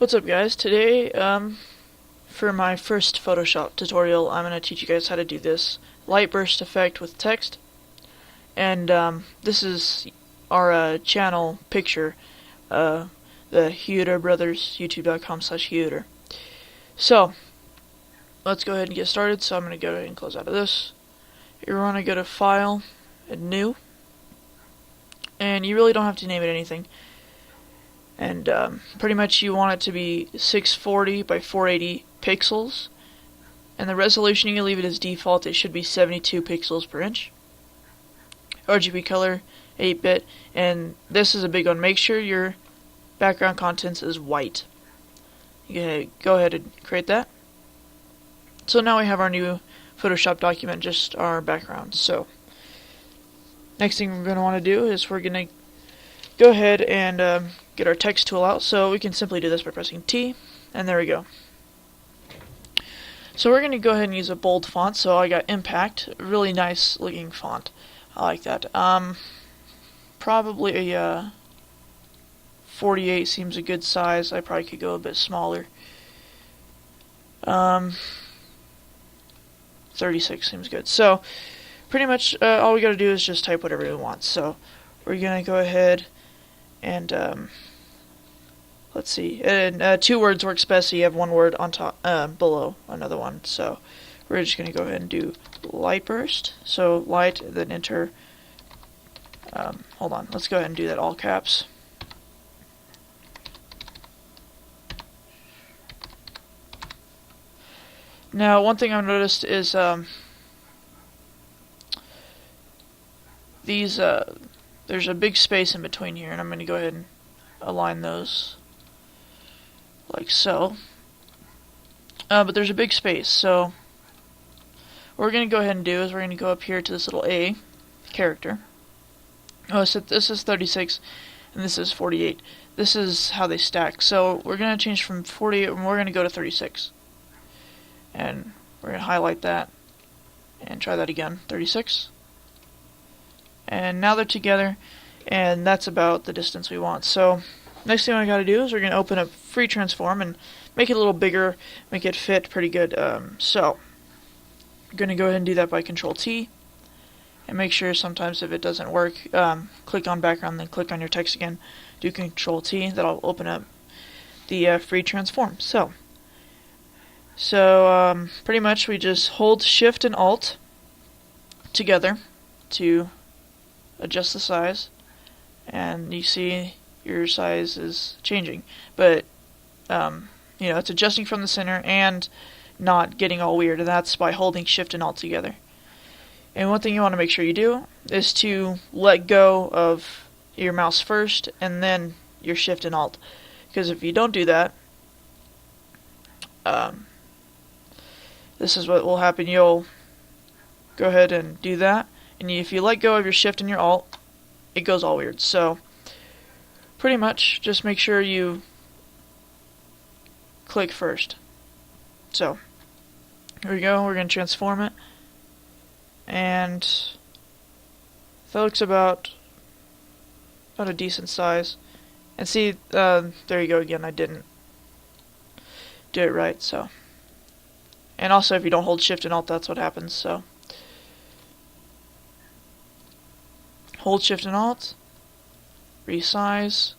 What's up, guys? Today, for my first Photoshop tutorial, I'm going to teach you guys how to do this light burst effect with text. And this is our channel picture, the Bruder Brothers, youtube.com/Huder. So, let's go ahead and get started. So I'm going to go ahead and close out of this. You want to go to File and New. And you really don't have to name it anything. And pretty much you want it to be 640 by 480 pixels. And the resolution, you can leave it as default. It should be 72 pixels per inch. RGB color, 8-bit. And this is a big one. Make sure your background contents is white. You go ahead and create that. So now we have our new Photoshop document, just our background. So next thing we're going to want to do is we're going to go ahead and get our text tool out. So we can simply do this by pressing T, and there we go. So we're going to go ahead and use a bold font. So I got Impact, really nice looking font. I like that. Probably a 48 seems a good size. I probably could go a bit smaller. 36 seems good. So pretty much all we got to do is just type whatever we want. So we're going to go ahead and let's see. And 2 words works best, so you have 1 word on top, below another one. So we're just going to go ahead and do light burst. So light, then enter. Hold on. Let's go ahead and do that all caps. Now, one thing I've noticed is these there's a big space in between here, and I'm going to go ahead and align those like so. But there's a big space, so what we're going to go ahead and do is we're going to go up here to this little A character. Oh, so this is 36 and this is 48. This is how they stack. So we're going to change from 48 and we're going to go to 36. And we're going to highlight that and try that again. 36. And now they're together, and that's about the distance we want. So next thing I got to do is we're going to open up Free Transform and make it a little bigger, make it fit pretty good. So I'm going to go ahead and do that by Control T, and make sure sometimes if it doesn't work, click on background, then click on your text again, do Control T, that'll open up the Free Transform. So pretty much we just hold Shift and Alt together to adjust the size, and you see your size is changing, but you know, it's adjusting from the center and not getting all weird, and that's by holding Shift and Alt together. And one thing you want to make sure you do is to let go of your mouse first and then your Shift and Alt, because if you don't do that, this is what will happen. You'll go ahead and do that, and if you let go of your Shift and your Alt, it goes all weird. So pretty much just make sure you click first. So here we go. We're going to transform it, and that looks about a decent size. And see, there you go again. I didn't do it right. So, and also if you don't hold Shift and Alt, that's what happens. So hold Shift and Alt, resize,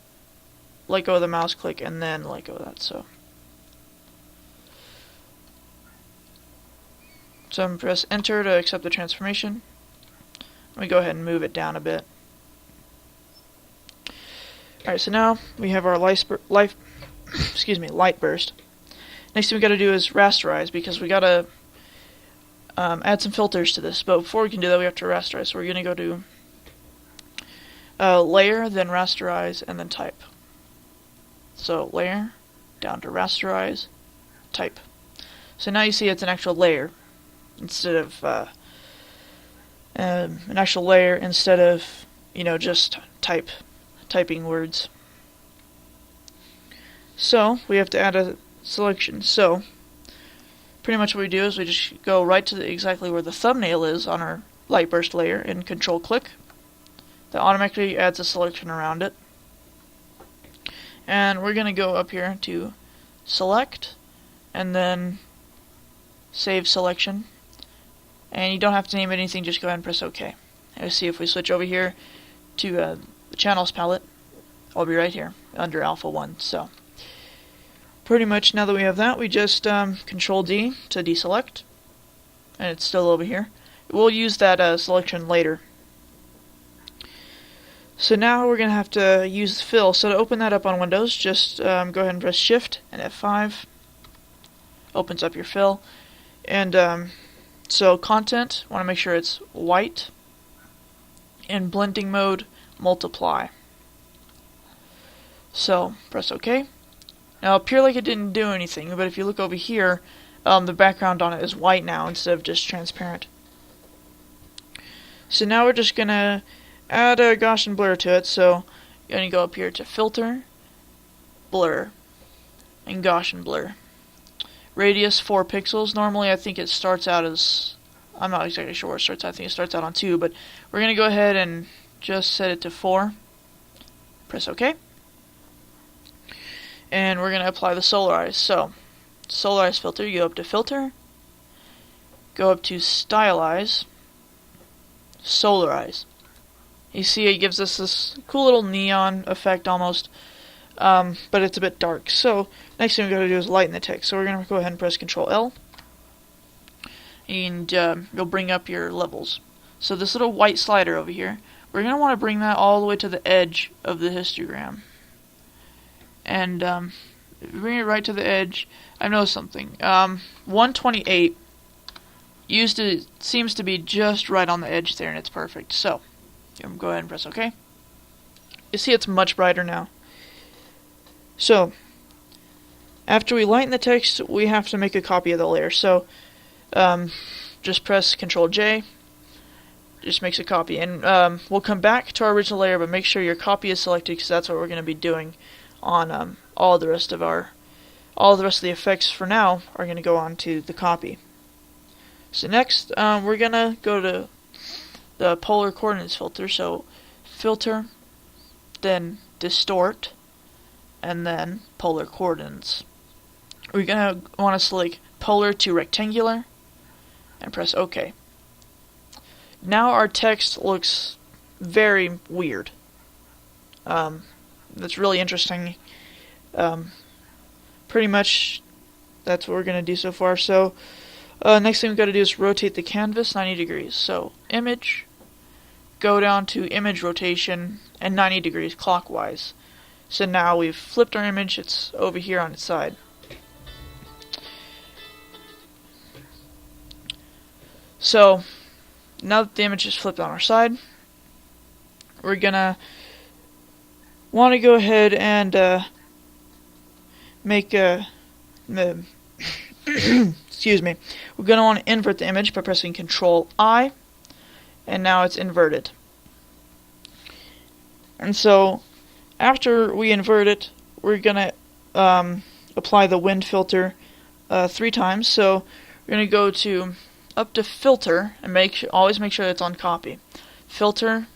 let go of the mouse click, and then let go of that. So I'm going to press Enter to accept the transformation. Let me go ahead and move it down a bit. Alright, so now we have our light burst. Next thing we got to do is rasterize, because we got to add some filters to this. But before we can do that, we have to rasterize. So we're going to go to Layer, then Rasterize, and then Type. So Layer, down to Rasterize, Type. So now you see it's an actual layer instead of you know, just typing words. So we have to add a selection. So pretty much what we do is we just go right to exactly where the thumbnail is on our light burst layer and Control click. That automatically adds a selection around it. And we're going to go up here to select, and then save selection. And you don't have to name it anything, just go ahead and press OK. And see if we switch over here to the channels palette, I'll be right here under Alpha 1. So pretty much now that we have that, we just Control D to deselect, and it's still over here. We'll use that selection later. So now we're going to have to use fill. So to open that up on Windows, just go ahead and press Shift and F5. Opens up your fill. And so content, want to make sure it's white. In blending mode, multiply. So press OK. Now it'll appear like it didn't do anything, but if you look over here, the background on it is white now instead of just transparent. So now we're just going to add a Gaussian blur to it. So you're going to go up here to Filter, Blur, and Gaussian blur. Radius 4 pixels. Normally I think it starts out as, I'm not exactly sure where it starts out. I think it starts out on 2, but we're going to go ahead and just set it to 4. Press OK. And we're going to apply the solarize. So, solarize filter, you go up to Filter, go up to Stylize, Solarize. You see it gives us this cool little neon effect almost, but it's a bit dark. So, next thing we're going to do is lighten the text. So we're going to go ahead and press Control L, and you'll bring up your levels. So this little white slider over here, we're going to want to bring that all the way to the edge of the histogram. And bring it right to the edge. I've noticed something. 128 seems to be just right on the edge there, and it's perfect. So, go ahead and press OK. You see it's much brighter now. So, after we lighten the text, we have to make a copy of the layer. So, just press Control J. Just makes a copy. And we'll come back to our original layer, but make sure your copy is selected, because that's what we're going to be doing on all the rest of the effects for now are going to go on to the copy. So next, we're going to go to the polar coordinates filter. So filter, then distort, and then polar coordinates. We're going to want to select polar to rectangular and press OK. Now our text looks very weird. That's really interesting. Pretty much that's what we're going to do so far. So next thing we've got to do is rotate the canvas 90 degrees. So image, go down to image rotation, and 90 degrees clockwise. So now we've flipped our image, it's over here on its side. So now that the image is flipped on our side, we're going to want to go ahead and make a excuse me. We're going to want to invert the image by pressing Control I, and now it's inverted. And so after we invert it, we're going to apply the wind filter 3 times. So we're going to go to up to Filter and always make sure it's on copy. Filter,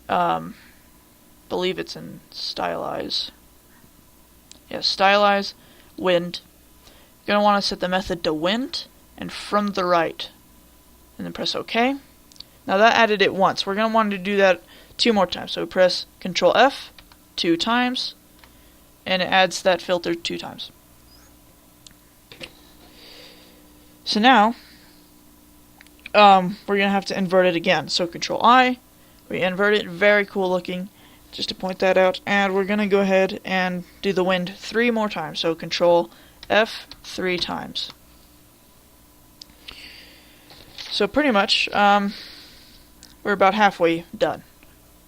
believe it's in Stylize. Yes, Stylize, Wind. You're going to want to set the method to Wind and from the right. And then press OK. Now that added it once. We're going to want to do that 2 more times. So we press Control F 2 times, and it adds that filter 2 times. So now, we're going to have to invert it again. So Control I, we invert it, very cool looking. Just to point that out, and we're going to go ahead and do the wind 3 more times. So Control F 3 times. So pretty much, we're about halfway done.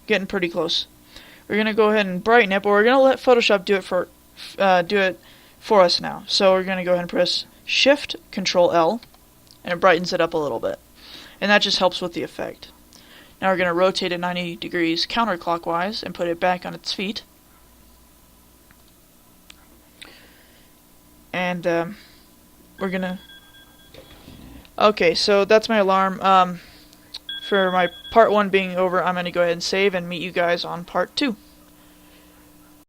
Getting pretty close. We're going to go ahead and brighten it, but we're going to let Photoshop do it for us now. So we're going to go ahead and press Shift Control L, and it brightens it up a little bit. And that just helps with the effect. Now we're going to rotate it 90 degrees counterclockwise and put it back on its feet. And we're going to... Okay, so that's my alarm. For my part 1 being over, I'm going to go ahead and save and meet you guys on part 2.